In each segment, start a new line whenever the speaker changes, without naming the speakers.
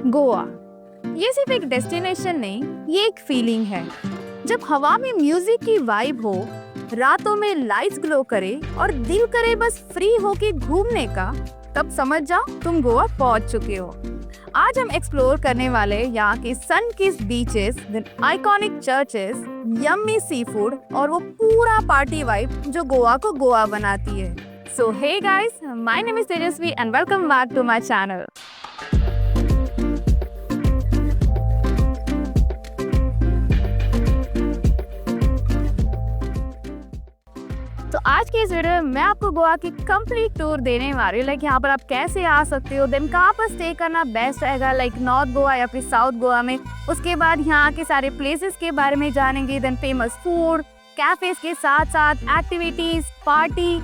गोवा ये सिर्फ एक डेस्टिनेशन नहीं, ये एक फीलिंग है। जब हवा में म्यूजिक की वाइब हो, रातों में लाइट्स ग्लो करे और दिल करे बस फ्री होके घूमने का, तब समझ जाओ तुम गोवा पहुंच चुके हो। आज हम एक्सप्लोर करने वाले यहाँ के sun kissed beaches, iconic churches, yummy seafood और वो पूरा पार्टी वाइब जो गोवा को गोवा बनाती है। So hey guys, my name is Tejasvi and welcome back to my channel. तो आज के इस वीडियो में मैं आपको गोवा की कंप्लीट टूर देने वाली हूँ। लाइक यहाँ पर आप कैसे आ सकते हो, देन कहाँ पर स्टे करना बेस्ट रहेगा, लाइक नॉर्थ गोवा या फिर साउथ गोवा में। उसके बाद यहाँ के सारे प्लेसेस के बारे में जानेंगे, देन फेमस फूड, कैफेज के साथ साथ activities, party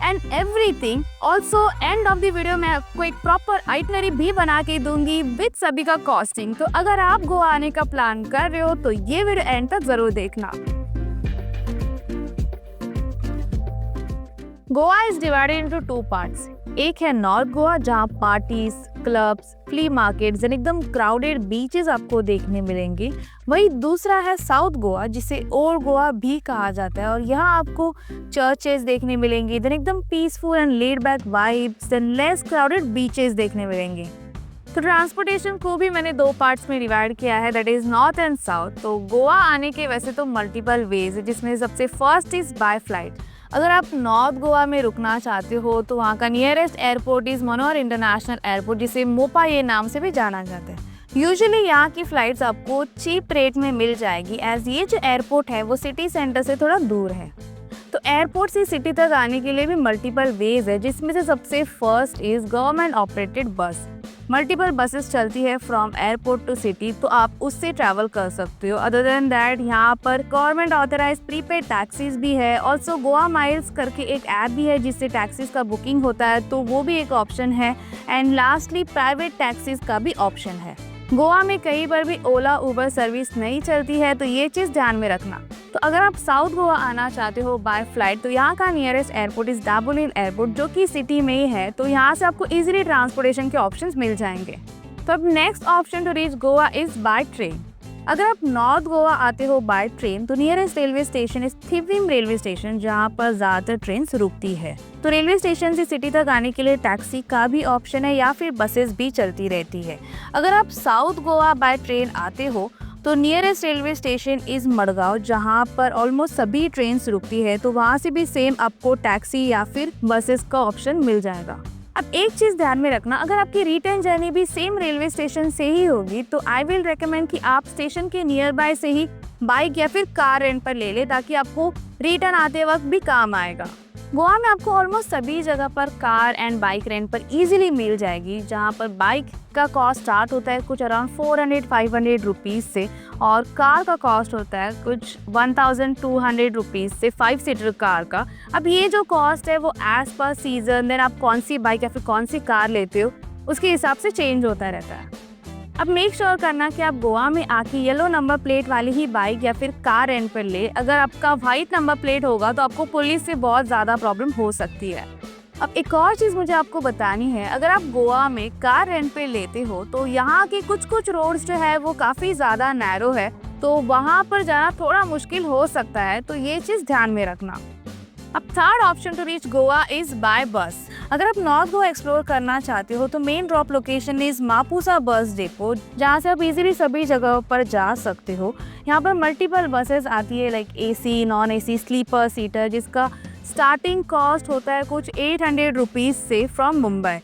and everything. Also end of the video मैं आपको एक प्रॉपर आइटनरी भी बना के दूंगी विद सभी का कॉस्टिंग। तो अगर आप गोवा आने का प्लान कर रहे हो तो ये वीडियो एंड तक जरूर देखना। Goa is divided into two parts. एक है नॉर्थ गोवा जहाँ parties, clubs, flea markets and एकदम क्राउडेड बीचेस आपको देखने मिलेंगे। वही दूसरा है साउथ गोवा जिसे ओल्ड गोवा भी कहा जाता है और यहाँ आपको चर्चेस देखने मिलेंगे, देन एकदम peaceful and laid back vibes, than less crowded beaches देखने मिलेंगे। तो ट्रांसपोर्टेशन को भी मैंने दो पार्ट्स में डिवाइड किया है, that is north and south. तो गोवा आने के वैसे तो मल्टीपल वेज है, जिसमें सबसे फर्स्ट इज बाय फ्लाइट। अगर आप नॉर्थ गोवा में रुकना चाहते हो तो वहाँ का nearest airport is Manohar international airport, जिसे मोपा ये नाम से भी जाना जाता है। यूजुअली यहाँ की फ्लाइट्स आपको चीप रेट में मिल जाएगी, एज ये जो एयरपोर्ट है वो सिटी सेंटर से थोड़ा दूर है। तो एयरपोर्ट से सिटी तक आने के लिए भी मल्टीपल वेज है, जिसमें से सबसे फर्स्ट इज गवर्नमेंट ऑपरेटेड बस। मल्टीपल बसेस चलती है फ्रॉम एयरपोर्ट टू सिटी, तो आप उससे ट्रैवल कर सकते हो। अदर देन दैट यहाँ पर गवर्नमेंट ऑथराइज प्रीपेड टैक्सीज भी है। ऑल्सो गोवा माइल्स करके एक ऐप भी है जिससे टैक्सीज का बुकिंग होता है, तो वो भी एक ऑप्शन है। एंड लास्टली प्राइवेट टैक्सीज का भी ऑप्शन है। गोवा में कहीं पर भी ओला उबर सर्विस नहीं चलती है, तो ये चीज़ ध्यान में रखना। तो अगर आप साउथ गोवा आना चाहते हो बाय फ्लाइट तो यहाँ का nearest airport is Dabolim airport, जो कि सिटी में ही है। तो यहाँ से आपको इजीली ट्रांसपोर्टेशन के ऑप्शंस मिल जाएंगे। तो अब next option to reach Goa is by train. अगर आप नॉर्थ गोवा आते हो बाय ट्रेन तो nearest railway station is Thivim railway station, जहाँ पर ज़्यादातर ट्रेन रुकती है। तो रेलवे स्टेशन से सिटी तक आने के लिए टैक्सी का भी ऑप्शन है या फिर बसेस भी चलती रहती है। अगर आप साउथ गोवा बाय ट्रेन आते हो तो nearest railway station is Madgaon, जहाँ पर ऑलमोस्ट सभी ट्रेन रुकती है। तो वहाँ से भी सेम आपको टैक्सी या फिर बसेस का ऑप्शन मिल जाएगा। अब एक चीज़ ध्यान में रखना, अगर आपकी रिटर्न जर्नी भी सेम रेलवे स्टेशन से ही होगी तो आई विल रेकमेंड कि आप स्टेशन के नियर बाय से ही बाइक या फिर कार रेंट पर ले ले, ताकि आपको रिटर्न आते वक्त भी काम आएगा। गोवा में आपको ऑलमोस्ट सभी जगह पर कार एंड बाइक रेंट पर इजीली मिल जाएगी, जहाँ पर बाइक का कॉस्ट स्टार्ट होता है कुछ अराउंड 400-500 रुपीज़ से, और कार का कॉस्ट होता है कुछ 1200 रुपीज़ से 5 सीटर कार का। अब ये जो कॉस्ट है वो एज पर सीजन, देन आप कौन सी बाइक या फिर कौन सी कार लेते हो उसके हिसाब से चेंज होता रहता है। अब मेक श्योर करना कि आप गोवा में आके येलो नंबर प्लेट वाली ही बाइक या फिर कार रेंट पर ले। अगर आपका वाइट नंबर प्लेट होगा तो आपको पुलिस से बहुत ज़्यादा प्रॉब्लम हो सकती है। अब एक और चीज़ मुझे आपको बतानी है, अगर आप गोवा में कार रेंट पे लेते हो तो यहाँ के कुछ रोड्स जो है वो काफ़ी ज़्यादा नैरो है, तो वहाँ पर जाना थोड़ा मुश्किल हो सकता है, तो ये चीज़ ध्यान में रखना। अब third option to reach Goa is by bus. अगर आप नॉर्थ गोवा एक्सप्लोर करना चाहते हो तो main drop location is Mapusa bus depot, जहाँ से आप इजीली सभी जगहों पर जा सकते हो। यहाँ पर मल्टीपल बसेस आती है, like AC, non AC, sleeper seater, जिसका स्टार्टिंग कॉस्ट होता है कुछ 800 रुपीज़ से फ्रॉम मुंबई।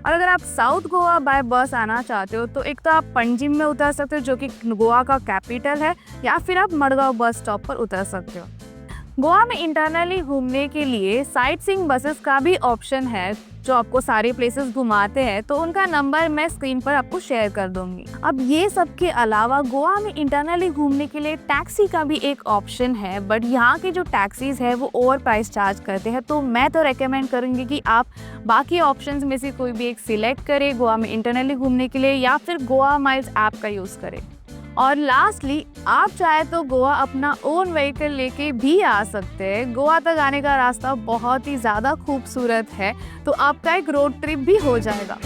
और अगर आप साउथ गोवा बाय बस आना चाहते हो तो एक तो आप पंजिम में उतर सकते हो, जो कि गोवा का कैपिटल है, या फिर आप मडगांव बस स्टॉप पर उतर सकते हो। गोवा में इंटरनली घूमने के लिए साइट सीइंग बसेस का भी ऑप्शन है, जो आपको सारे प्लेसेस घुमाते हैं, तो उनका नंबर मैं स्क्रीन पर आपको शेयर कर दूंगी। अब ये सब के अलावा गोवा में इंटरनली घूमने के लिए टैक्सी का भी एक ऑप्शन है, बट यहाँ के जो टैक्सीज है वो ओवर प्राइस चार्ज करते हैं। तो मैं तो रेकमेंड करूँगी कि आप बाकी ऑप्शंस में से कोई भी एक सिलेक्ट करें गोवा में इंटरनली घूमने के लिए, या फिर गोवा माइल्स ऐप का यूज़ करें। और लास्टली आप चाहे तो गोवा अपना ओन व्हीकल लेके भी आ सकते हैं। गोवा तक आने का रास्ता बहुत ही ज़्यादा खूबसूरत है, तो आपका एक रोड ट्रिप भी हो जाएगा।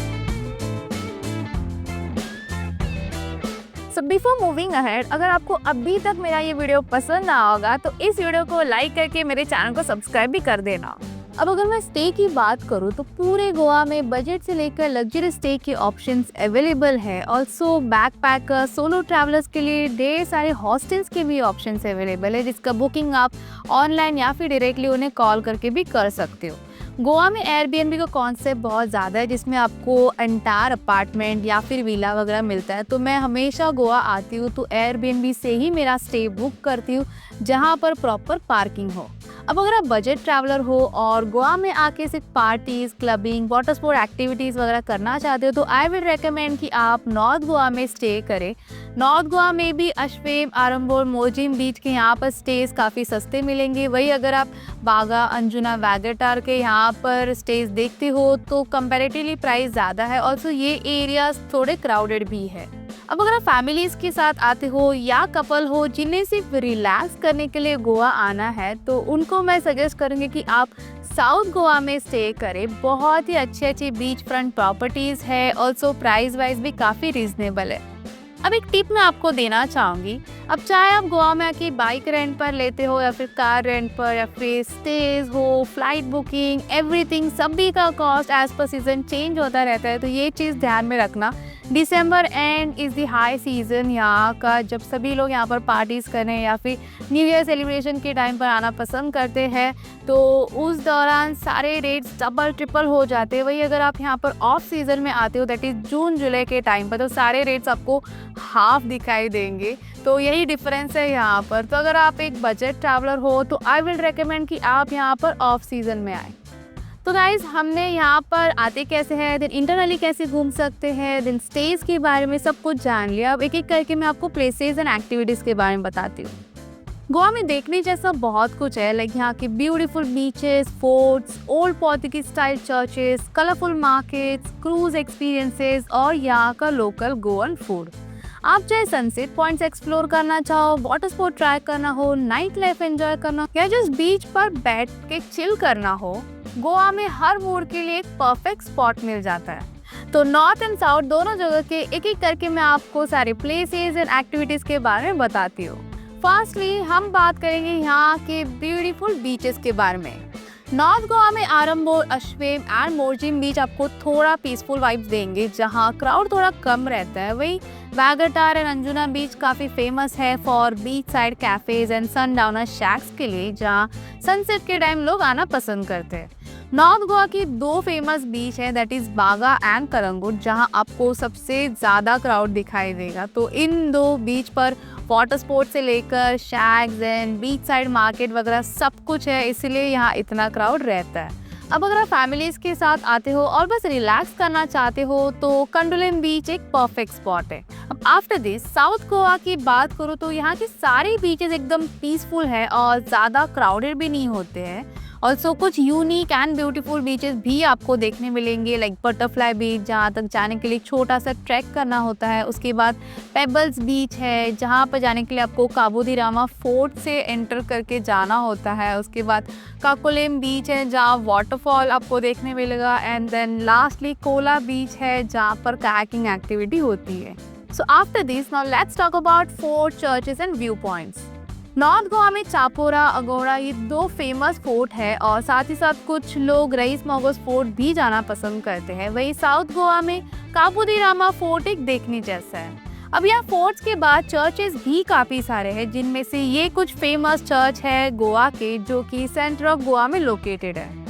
सो बिफोर मूविंग अहेड, अगर आपको अभी तक मेरा ये वीडियो पसंद ना होगा तो इस वीडियो को लाइक करके मेरे चैनल को सब्सक्राइब भी कर देना। अब अगर मैं स्टे की बात करूँ तो पूरे गोवा में बजट से लेकर लग्जरी स्टे के ऑप्शंस अवेलेबल है। ऑल्सो बैकपैकर सोलो ट्रैवलर्स के लिए ढेर सारे हॉस्टल्स के भी ऑप्शंस अवेलेबल है, जिसका बुकिंग आप ऑनलाइन या फिर डायरेक्टली उन्हें कॉल करके भी कर सकते हो। गोवा में एयरबीएनबी का कॉन्सेप्ट बहुत ज़्यादा है, जिसमें आपको एंटायर अपार्टमेंट या फिर विला वगैरह मिलता है। तो मैं हमेशा गोवा आती हूँ तो एयरबीएनबी से ही मेरा स्टे बुक करती हूँ, जहाँ पर प्रॉपर पार्किंग हो। अब अगर आप बजट ट्रैवलर हो और गोवा में आके सिर्फ parties, clubbing, water sport activities वगैरह करना चाहते हो तो आई विल रेकमेंड कि आप नॉर्थ गोवा में स्टे करें। नॉर्थ गोवा में भी अश्वेम, आरंबोल, मोजिम बीच के यहाँ पर स्टेज काफ़ी सस्ते मिलेंगे। वही अगर आप बागा, अंजुना, वैगटार के यहाँ पर स्टेज देखते हो तो कंपैरेटिवली प्राइस ज़्यादा है। ऑल्सो ये एरियाज थोड़े क्राउडेड भी है। अब अगर आप फैमिलीज के साथ आते हो या कपल हो जिन्हें सिर्फ रिलैक्स करने के लिए गोवा आना है तो उनको मैं सजेस्ट करूँगी कि आप साउथ गोवा में स्टे करें। बहुत ही अच्छी बीच फ्रंट प्रॉपर्टीज़ है। ऑल्सो प्राइस वाइज भी काफ़ी रीजनेबल है। अब एक टिप मैं आपको देना चाहूँगी, अब चाहे आप गोवा में आके बाइक रेंट पर लेते हो या फिर कार रेंट पर या फिर स्टेज हो, फ्लाइट बुकिंग, एवरीथिंग, सभी का cost as per season change होता रहता है। तो ये चीज़ ध्यान में रखना। December end is the high season यहाँ का, जब सभी लोग यहाँ पर पार्टीज़ करें या फिर न्यू ईयर सेलिब्रेशन के टाइम पर आना पसंद करते हैं तो उस दौरान सारे रेट्स डबल ट्रिपल हो जाते हैं। वही अगर आप यहाँ पर ऑफ सीज़न में आते हो दैट इज़ जून जुलाई के टाइम पर तो सारे रेट्स आपको हाफ दिखाई देंगे। तो यही डिफरेंस है यहाँ पर। तो अगर आप एक बजट ट्रैवलर हो तो आई विल रेकमेंड कि आप यहाँ पर ऑफ सीज़न में आए। तो गाइज हमने यहाँ पर आते कैसे हैं, देन इंटरनली कैसे घूम सकते हैं, देन स्टेज के बारे में सब कुछ जान लिया। अब एक एक करके मैं आपको प्लेसेस एंड एक्टिविटीज़ के बारे में बताती हूँ। गोवा में देखने जैसा बहुत कुछ है, लाइक यहाँ के beautiful beaches, forts, old Portuguese style churches, colourful markets, cruise experiences और यहाँ का लोकल गोवन फूड। आप चाहे सनसेट पॉइंट्स एक्सप्लोर करना चाहो, वाटर स्पोर्ट ट्राई करना हो, नाइट लाइफ एंजॉय करना हो या जस्ट बीच पर बैठ के चिल करना हो, गोवा में हर मूड के लिए एक परफेक्ट स्पॉट मिल जाता है। तो नॉर्थ एंड साउथ दोनों जगह के एक एक करके मैं आपको सारे प्लेसेस एंड एक्टिविटीज़ के बारे में बताती हूँ। फर्स्टली हम बात करेंगे यहाँ के ब्यूटीफुल बीचेस के बारे में। नॉर्थ गोवा में आरंबोल, अश्वेम एंड मोर्जिम बीच आपको थोड़ा पीसफुल वाइब्स देंगे, जहाँ क्राउड थोड़ा कम रहता है। वही वैगटार एंड अंजुना बीच काफ़ी फेमस है for beach side cafes and sundowner shacks के लिए, जहाँ सनसेट के टाइम लोग आना पसंद करते हैं। नॉर्थ गोवा की दो फेमस बीच है दैट इज़ बागा एंड कलंगुट, जहाँ आपको सबसे ज़्यादा क्राउड दिखाई देगा। तो इन दो बीच पर वाटर स्पोर्ट्स से लेकर shacks and beach side market वगैरह सब कुछ है, इसलिए यहाँ इतना क्राउड रहता है। अब अगर आप फैमिलीज़ के साथ आते हो और बस रिलैक्स करना चाहते हो तो कंडोलेम बीच एक परफेक्ट स्पॉट है। अब आफ्टर दिस साउथ गोवा की बात करूँ तो यहाँ के सारे बीचेस एकदम पीसफुल है और ज़्यादा क्राउडेड भी नहीं होते हैं। ऑल्सो कुछ यूनिक एंड ब्यूटीफुल बीचेस भी आपको देखने मिलेंगे, लाइक बटरफ्लाई बीच, जहाँ तक जाने के लिए छोटा सा ट्रैक करना होता है। उसके बाद पेबल्स बीच है, जहाँ पर जाने के लिए आपको काबू दी रामा फोर्ट से एंटर करके जाना होता है। उसके बाद काकोलेम बीच है, जहाँ वाटरफॉल आपको देखने मिलेगा। एंड देन लास्टली कोला बीच है, जहाँ पर कायाकिंग एक्टिविटी होती है। So after this now let's talk about fort, churches and view points. North Goa में चापोरा, अगोड़ा ये दो फेमस फोर्ट है और साथ ही साथ कुछ लोग रईस मोगोस फोर्ट भी जाना पसंद करते हैं। वही साउथ गोवा में काबू दी रामा फोर्ट एक देखने जैसा है। अब यहाँ फोर्ट्स के बाद चर्चेस भी काफ़ी सारे हैं, जिनमें से ये कुछ फेमस चर्च है गोवा के जो कि सेंटर ऑफ गोवा में लोकेटेड है।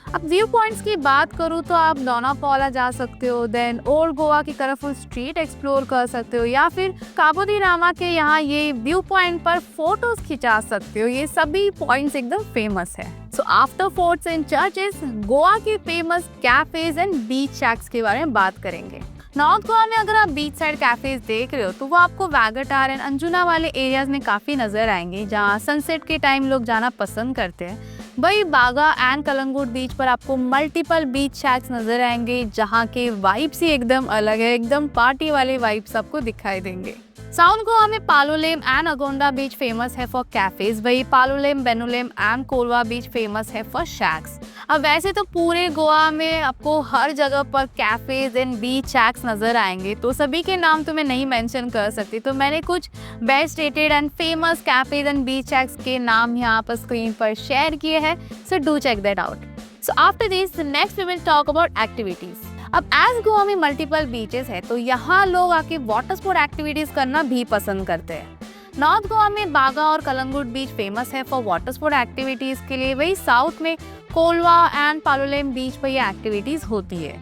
अब व्यू पॉइंट्स की बात करूँ तो आप डोनापाला जा सकते हो, देन ओल्ड गोवा की कलरफुल स्ट्रीट एक्सप्लोर कर सकते हो या फिर काबू दी रामा के यहाँ ये व्यू पॉइंट पर फोटोज खिंचा सकते हो। ये सभी पॉइंट्स एकदम फेमस है। So after forts and churches Goa के famous cafes and beach shacks के बारे में बात करेंगे। नॉर्थ गोवा में अगर आप बीच साइड कैफेज देख रहे हो तो वो आपको वैगटार एंड अंजुना वाले एरियाज में काफ़ी नज़र आएंगे, जहाँ सनसेट के टाइम लोग जाना पसंद करते हैं। वही बागा एंड कलंगुट बीच पर आपको मल्टीपल बीच शैक्स नज़र आएंगे, जहाँ के वाइब्स ही एकदम अलग है, एकदम पार्टी वाले वाइब्स आपको दिखाई देंगे। साउथ गोवा में Palolem and Agonda beach famous है फॉर कैफेज, वही Palolem, Benaulim and Colva beach famous है फॉर शैक्स। अब वैसे तो पूरे गोवा में आपको हर जगह पर कैफेज एंड बीच शैक्स नजर आएंगे, तो सभी के नाम तो मैं नहीं मेंशन कर सकती, तो मैंने कुछ best rated and famous cafes and beach shacks के नाम यहाँ पर स्क्रीन पर शेयर किए हैं, so do check that out. So after this next we will talk about activities. अब एज गोवा में मल्टीपल बीचेस है, तो यहाँ लोग आके वाटर स्पोर्ट एक्टिविटीज करना भी पसंद करते हैं। नॉर्थ गोवा में बागा और कलंगुट बीच फेमस है फॉर वाटर स्पोर्ट एक्टिविटीज के लिए, वही साउथ में कोलवा एंड पालोलेम बीच पर ये एक्टिविटीज होती है।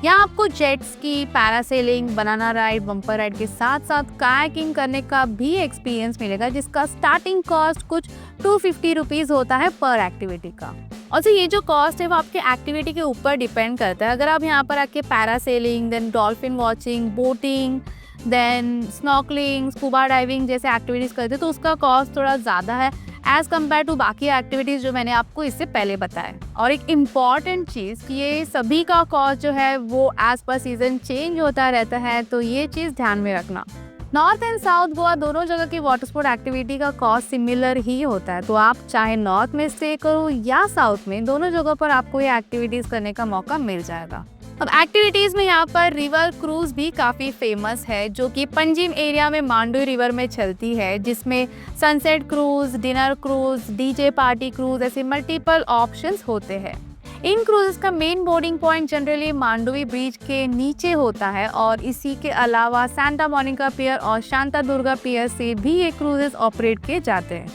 यहाँ आपको jet ski, parasailing, banana ride, bumper ride के साथ साथ कायाकिंग करने का भी एक्सपीरियंस मिलेगा, जिसका स्टार्टिंग कॉस्ट कुछ 250 रुपीज़ होता है पर एक्टिविटी का। और ये जो कॉस्ट है वो आपके एक्टिविटी के ऊपर डिपेंड करता है। अगर आप यहाँ पर आके parasailing, then dolphin watching, boating, then snorkelling, scuba diving जैसे एक्टिविटीज़ करते हैं, तो उसका कॉस्ट थोड़ा ज़्यादा है एज़ कम्पेयर टू बाकी एक्टिविटीज़ जो मैंने आपको इससे पहले बताया। और एक इम्पॉर्टेंट चीज़ कि ये सभी का कॉस्ट जो है वो एज़ पर सीज़न चेंज होता रहता है, तो ये चीज़ ध्यान में रखना। नॉर्थ एंड साउथ गोवा दोनों जगह की वाटर स्पोर्ट एक्टिविटी का कॉस्ट सिमिलर ही होता है, तो आप चाहे नॉर्थ में स्टे करो या साउथ में, दोनों जगह पर आपको ये एक्टिविटीज़ करने का मौका मिल जाएगा। अब एक्टिविटीज़ में यहाँ पर रिवर क्रूज भी काफ़ी फेमस है, जो कि पंजिम एरिया में मांडू रिवर में चलती है, जिसमें sunset cruise, dinner cruise, DJ party cruise ऐसे मल्टीपल ऑप्शंस होते हैं। इन क्रूजेस का main boarding point generally Mandovi bridge के नीचे होता है, और इसी के अलावा सांता मोनिका पियर और शांता दुर्गा पियर से भी ये क्रूजेस ऑपरेट किए जाते हैं।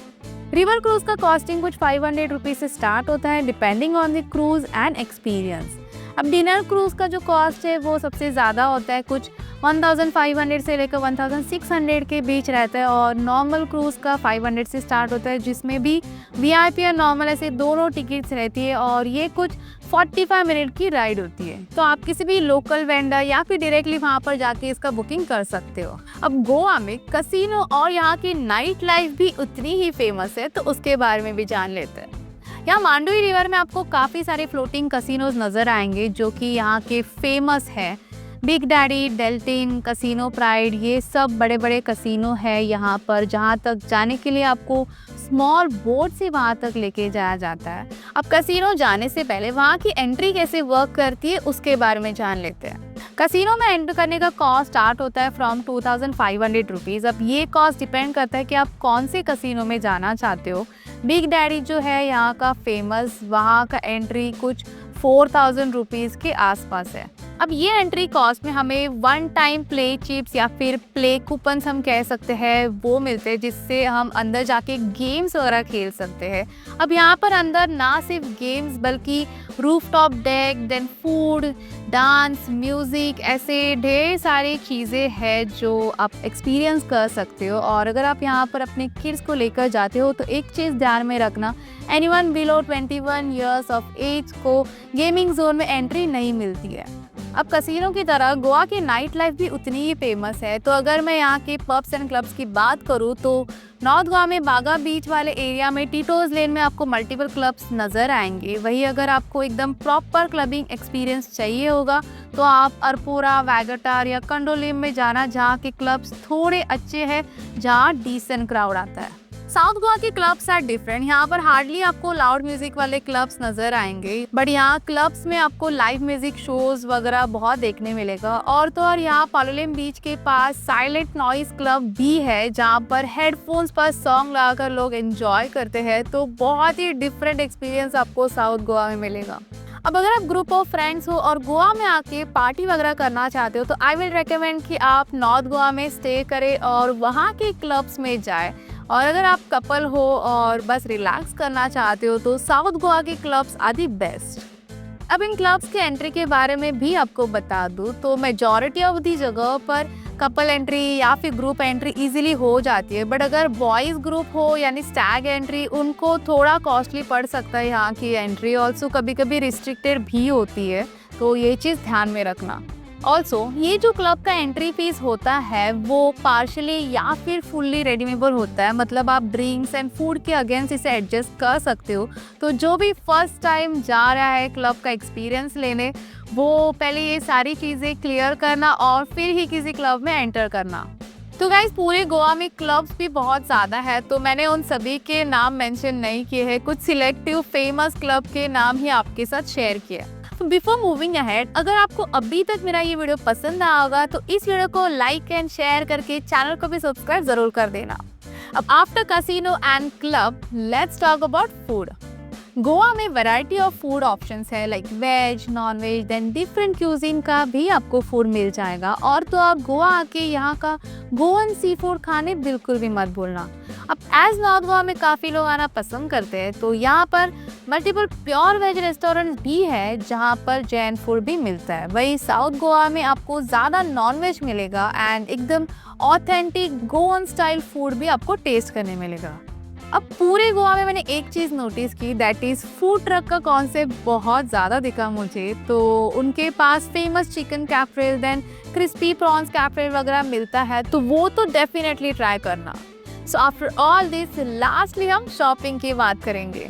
रिवर क्रूज का कॉस्टिंग कुछ 500 रुपीज़ से स्टार्ट होता है, depending on the cruise and experience. अब डिनर क्रूज का जो कॉस्ट है वो सबसे ज़्यादा होता है, कुछ 1500 से लेकर 1600 के बीच रहता है, और नॉर्मल क्रूज़ का 500 से स्टार्ट होता है, जिसमें भी वीआईपी और नॉर्मल ऐसे दोनों टिकट्स रहती है, और ये कुछ 45 मिनट की राइड होती है। तो आप किसी भी लोकल वेंडर या फिर डायरेक्टली वहाँ पर जाके इसका बुकिंग कर सकते हो। अब गोवा में कसिनो और यहाँ की नाइट लाइफ भी उतनी ही फेमस है, तो उसके बारे में भी जान लेते हैं। यहाँ मांडवी रिवर में आपको काफ़ी सारे फ्लोटिंग कसिनोज नज़र आएंगे, जो कि यहाँ के फेमस है। Big daddy, Deltin, casino pride, ये सब बड़े बड़े कसिनो है यहाँ पर, जहाँ तक जाने के लिए आपको स्मॉल बोट से वहाँ तक लेके जाया जाता है। अब कसिनो जाने से पहले वहाँ की एंट्री कैसे वर्क करती है उसके बारे में जान लेते हैं। कसिनो में एंटर करने का कॉस्ट स्टार्ट होता है फ्रॉम 2500 रुपीज़। अब ये कॉस्ट डिपेंड करता है कि आप कौन से कसिनो में जाना चाहते हो। बिग डैडी जो है यहाँ का फेमस, वहाँ का एंट्री कुछ 4000 रुपीज़ के आसपास है। अब ये एंट्री कॉस्ट में हमें वन टाइम प्ले चिप्स या फिर प्ले कूपन्स हम कह सकते हैं वो मिलते हैं, जिससे हम अंदर जाके गेम्स वगैरह खेल सकते हैं। अब यहाँ पर अंदर ना सिर्फ गेम्स बल्कि rooftop deck, then food, dance, music, ऐसे ढेर सारी चीज़ें हैं जो आप एक्सपीरियंस कर सकते हो। और अगर आप यहाँ पर अपने किड्स को लेकर जाते हो तो एक चीज़ ध्यान में रखना, anyone below 21 years of age को गेमिंग जोन में एंट्री नहीं मिलती है। अब कसिनो की तरह गोवा की नाइट लाइफ भी उतनी ही फेमस है। तो अगर मैं यहाँ के पब्स एंड क्लब्स की बात करूँ तो नॉर्थ गोवा में बागा बीच वाले एरिया में टीटोज लेन में आपको मल्टीपल क्लब्स नज़र आएंगे। वहीं अगर आपको एकदम प्रॉपर क्लबिंग एक्सपीरियंस चाहिए होगा तो आप अरपोरा, वैगटार या कंडोलिम में जाना, जहाँ के क्लब्स थोड़े अच्छे हैं, जहाँ डिसेंट क्राउड आता है। साउथ गोवा के क्लब्स आर डिफरेंट। यहाँ पर हार्डली आपको लाउड म्यूजिक वाले क्लब्स नजर आएंगे, बट यहाँ क्लब्स में आपको लाइव म्यूजिक शोज वगैरह बहुत देखने मिलेगा। और तो और यहाँ पालोलेम बीच के पास साइलेंट नॉइज क्लब भी है, जहाँ पर हेडफोन्स पर सॉन्ग लगाकर लोग एंजॉय करते हैं। तो बहुत ही डिफरेंट एक्सपीरियंस आपको साउथ गोवा में मिलेगा। अब अगर आप ग्रुप ऑफ फ्रेंड्स हो और गोवा में आके पार्टी वगैरह करना चाहते हो तो आई विल रेकमेंड कि आप नॉर्थ गोवा में स्टे करें और वहाँ के क्लब्स में जाए। और अगर आप कपल हो और बस रिलैक्स करना चाहते हो तो साउथ गोवा के क्लब्स आर दी बेस्ट। अब इन क्लब्स के एंट्री के बारे में भी आपको बता दूं तो मेजॉरिटी ऑफ दी जगह पर कपल एंट्री या फिर ग्रुप एंट्री इजीली हो जाती है, बट अगर बॉयज़ ग्रुप हो यानी स्टैग एंट्री, उनको थोड़ा कॉस्टली पड़ सकता है। यहाँ की एंट्री ऑल्सो कभी कभी रिस्ट्रिक्टेड भी होती है, तो ये चीज़ ध्यान में रखना। ऑल्सो ये जो क्लब का एंट्री फीस होता है वो पार्शली या फिर फुल्ली रेडीमेबल होता है, मतलब आप ड्रिंक्स एंड फूड के अगेंस्ट इसे एडजस्ट कर सकते हो। तो जो भी फर्स्ट टाइम जा रहा है क्लब का एक्सपीरियंस लेने, वो पहले ये सारी चीज़ें क्लियर करना और फिर ही किसी क्लब में एंटर करना। तो गाइस पूरे गोवा में क्लब्स भी बहुत ज़्यादा है, तो मैंने उन सभी के नाम मेंशन नहीं किए हैं, कुछ सिलेक्टिव फेमस क्लब के नाम ही आपके साथ शेयर किए। तो बिफोर मूविंग अहेड, अगर आपको अभी तक मेरा ये वीडियो पसंद आया होगा तो इस वीडियो को लाइक एंड शेयर करके चैनल को भी सब्सक्राइब जरूर कर देना। अब after casino and club, let's talk about food. Goa में वैरायटी ऑफ फूड ऑप्शंस है, like veg, non veg, then different cuisine का भी आपको फूड मिल जाएगा। और तो आप गोवा आके यहाँ का गोवन सी फूड खाने बिल्कुल भी मत भूलना। अब एज नॉर्थ गोवा में काफ़ी लोग आना पसंद करते हैं, तो यहाँ पर मल्टीपल प्योर वेज रेस्टोरेंट भी है जहाँ पर जैन फूड भी मिलता है। वही साउथ गोवा में आपको ज़्यादा नॉन वेज मिलेगा एंड एकदम ऑथेंटिक गोवन स्टाइल फूड भी आपको टेस्ट करने मिलेगा। अब पूरे गोवा में मैंने एक चीज़ नोटिस की, दैट इज़ फूड ट्रक का कॉन्सेप्ट बहुत ज़्यादा दिखा मुझे। तो उनके पास famous chicken cafreal, then crispy prawns cafreal वगैरह मिलता है, तो वो तो डेफिनेटली ट्राई करना। So after all this, lastly हम शॉपिंग की बात करेंगे।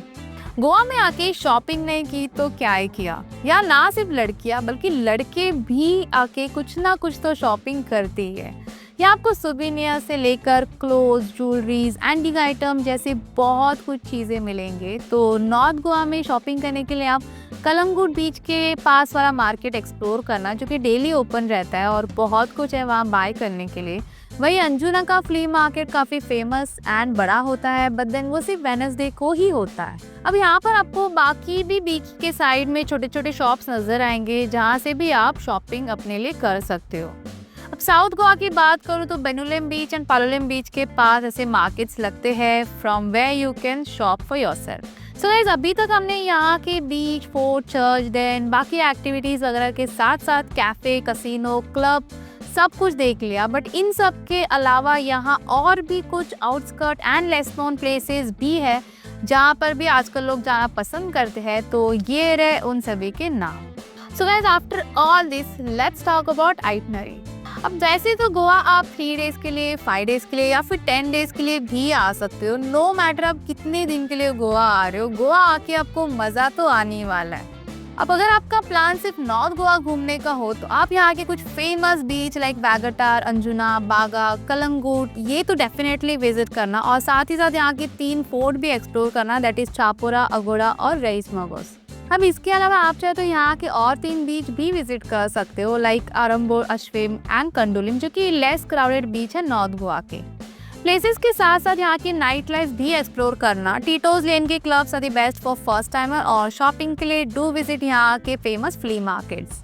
गोवा में आके शॉपिंग नहीं की तो क्या ही किया। या ना सिर्फ लड़कियां बल्कि लड़के भी आके कुछ ना कुछ तो शॉपिंग करते ही है। यहाँ आपको सुवेनियर से लेकर क्लोथ, ज्वेलरीज, एंटीक आइटम जैसे बहुत कुछ चीज़ें मिलेंगे। तो नॉर्थ गोवा में शॉपिंग करने के लिए आप कलंगुट बीच के पास वाला मार्केट एक्सप्लोर करना, जो कि डेली ओपन रहता है और बहुत कुछ है वहाँ बाय करने के लिए। वही अंजुना का फ्ली मार्केट काफ़ी फेमस एंड बड़ा होता है, बट देन वो सिर्फ वेडनेसडे को ही होता है। अब यहाँ पर आपको बाकी भी बीच के साइड में छोटे छोटे शॉप्स नज़र आएंगे जहाँ से भी आप शॉपिंग अपने लिए कर सकते हो। अब साउथ गोवा की बात करूँ तो बेनुलेम बीच एंड पालोलेम बीच के पास ऐसे मार्केट्स लगते हैं from where you can shop for yourself. So guys, अभी तक हमने यहाँ के बीच, फोर्ट, चर्च, देन बाकी एक्टिविटीज़ वगैरह के साथ साथ कैफ़े, कैसीनो, क्लब सब कुछ देख लिया। बट इन सब के अलावा यहाँ और भी कुछ outskirt and less known places भी है जहाँ पर भी आजकल लोग जाना पसंद करते हैं। तो ये रहे उन सभी के नाम। So guys, after all this, let's talk about itinerary. अब वैसे तो गोवा आप 3 डेज के लिए, 5 डेज के लिए या फिर 10 डेज के लिए भी आ सकते हो। नो मैटर आप कितने दिन के लिए गोवा आ रहे हो, गोवा आके आपको मज़ा तो आने वाला है। अब अगर आपका प्लान सिर्फ नॉर्थ गोवा घूमने का हो तो आप यहाँ के कुछ फेमस बीच लाइक वागटार, अंजुना, बागा, कलंगुट, ये तो डेफिनेटली विजिट करना। और साथ ही साथ यहाँ के 3 फोर्ट भी एक्सप्लोर करना, दैट इज़ चापोरा, अगोड़ा और रईस मगोस। अब इसके अलावा आप चाहे तो यहाँ के और 3 बीच भी विजिट कर सकते हो, लाइक आरंबोर, अश्वेम एंड कंडोलिम, जो कि लेस क्राउडेड बीच है नॉर्थ गोवा के। प्लेसेस के साथ साथ यहाँ की नाइट लाइफ भी एक्सप्लोर करना। टीटोज लेन के clubs are the best for first timer, और शॉपिंग के लिए डू विजिट यहाँ के फेमस फ्ली मार्केट्स।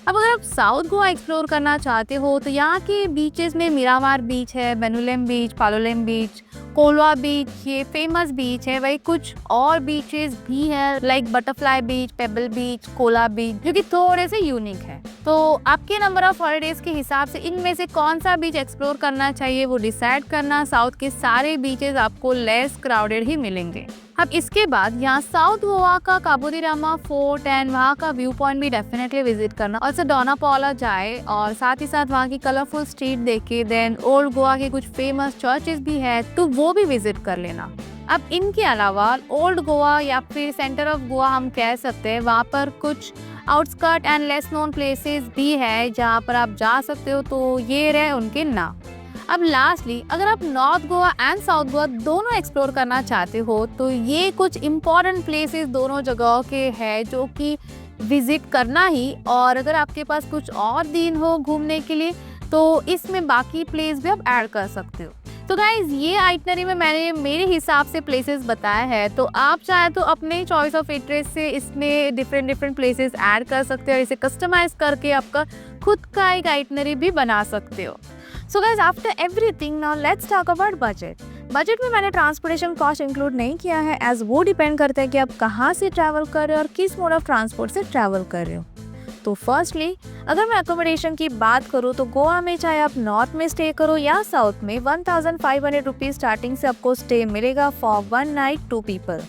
अब अगर आप साउथ गोवा एक्सप्लोर करना चाहते हो तो यहाँ के बीचेस में मिरामार बीच है, बेनुलेम बीच, पालोलेम बीच, कोलवा बीच, ये फेमस बीच है। वही कुछ और बीचेस भी है लाइक बटरफ्लाई बीच, पेबल बीच, कोला बीच, जो कि थोड़े से यूनिक है। तो आपके नंबर ऑफ हॉलीडेज के हिसाब से इनमें से कौन सा बीच एक्सप्लोर करना चाहिए वो डिसाइड करना। साउथ के सारे बीचेस आपको लेस क्राउडेड ही मिलेंगे। अब इसके बाद यहाँ साउथ गोवा का काबूदीरामा फोर्ट एंड वहाँ का व्यू पॉइंट भी डेफिनेटली विजिट करना। और से डोनापाउला जाए और साथ ही साथ वहाँ की कलरफुल स्ट्रीट देखे। देन ओल्ड गोवा के कुछ फेमस चर्चेस भी है तो वो भी विजिट कर लेना। अब इनके अलावा ओल्ड गोवा या फिर सेंटर ऑफ गोवा हम कह सकते हैं, वहाँ पर कुछ outskirt and less known places भी है जहाँ पर आप जा सकते हो। तो ये रहे उनके नाम। अब लास्टली, अगर आप north Goa and south Goa दोनों एक्सप्लोर करना चाहते हो तो ये कुछ इम्पॉर्टेंट प्लेसेस दोनों जगहों के हैं जो कि विजिट करना ही। और अगर आपके पास कुछ और दिन हो घूमने के लिए तो इसमें बाकी प्लेस भी आप ऐड कर सकते हो। तो गाइज, ये आइटनरी में मैंने मेरे हिसाब से प्लेसेस बताया है, तो आप चाहे तो अपने चॉइस ऑफ इंटरेस्ट से इसमें डिफरेंट प्लेसेस ऐड कर सकते हो और इसे कस्टमाइज करके आपका खुद का एक आइटनरी भी बना सकते हो। So guys, after everything, now let's talk about budget. Budget में मैंने ट्रांसपोर्टेशन कॉस्ट इंक्लूड नहीं किया है, एज वो डिपेंड करता है कि आप कहाँ से ट्रैवल कर रहे हो और किस मोड ऑफ ट्रांसपोर्ट से ट्रैवल कर रहे हो। तो फर्स्टली, अगर मैं अकोमोडेशन की बात करूँ तो गोवा में चाहे आप नॉर्थ में स्टे करो या साउथ में, 1500 रुपीज़ स्टार्टिंग से आपको स्टे मिलेगा for 1 night 2 people.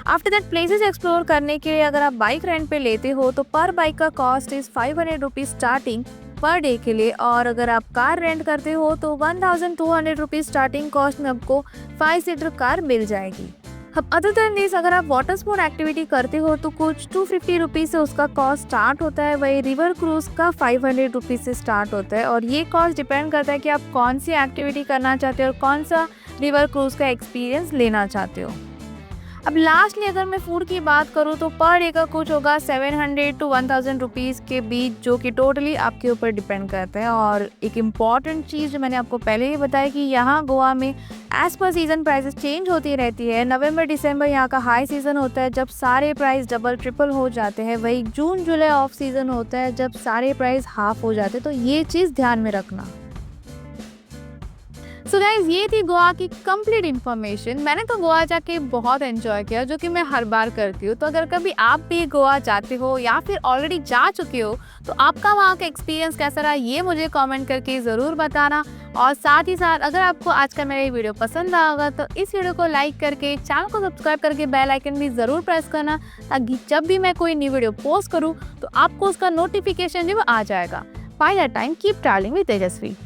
After that, places explore करने के लिए अगर आप बाइक रेंट पे लेते हो तो पर बाइक का cost is 500 rupees starting per day के लिए। और अगर आप कार रेंट करते हो तो 1200 रुपीज़ स्टार्टिंग कॉस्ट में आपको 5 सीटर कार मिल जाएगी। अब अदर देन दिस अगर आप वाटर स्पोर्ट एक्टिविटी करते हो तो कुछ 250 रुपीज़ से उसका कॉस्ट स्टार्ट होता है, वही रिवर क्रूज़ का 500 रुपीज़ से स्टार्ट होता है। और ये कॉस्ट डिपेंड करता है कि आप कौन सी एक्टिविटी करना चाहते हो और कौन सा रिवर क्रूज़ का एक्सपीरियंस लेना चाहते हो। अब लास्टली अगर मैं फूड की बात करूँ तो पर डे का कुछ होगा 700 टू 1000 रुपीज़ के बीच, जो कि टोटली आपके ऊपर डिपेंड करता है। और एक इम्पॉर्टेंट चीज़ जो मैंने आपको पहले ही बताया कि यहाँ गोवा में as per season prices change होती रहती है। नवंबर दिसंबर यहाँ का हाई सीज़न होता है जब सारे प्राइस डबल ट्रिपल हो जाते हैं, वही जून जुलाई ऑफ सीज़न होता है जब सारे प्राइस हाफ हो जाते हैं। तो ये चीज़ ध्यान में रखना। सो गाइज, ये थी गोवा की कंप्लीट इन्फॉर्मेशन। मैंने तो गोवा जाके बहुत एंजॉय किया, जो कि मैं हर बार करती हूँ। तो अगर कभी आप भी गोवा जाते हो या फिर ऑलरेडी जा चुके हो तो आपका वहाँ का एक्सपीरियंस कैसा रहा ये मुझे कमेंट करके ज़रूर बताना। और साथ ही साथ अगर आपको आज का मेरा ये वीडियो पसंद आया होगा तो इस वीडियो को लाइक करके चैनल को सब्सक्राइब करके बेल आइकन भी ज़रूर प्रेस करना, ताकि जब भी मैं कोई न्यू वीडियो पोस्ट करूँ तो आपको उसका नोटिफिकेशन जो आ जाएगा। By that time keep travelling with Tejashwi.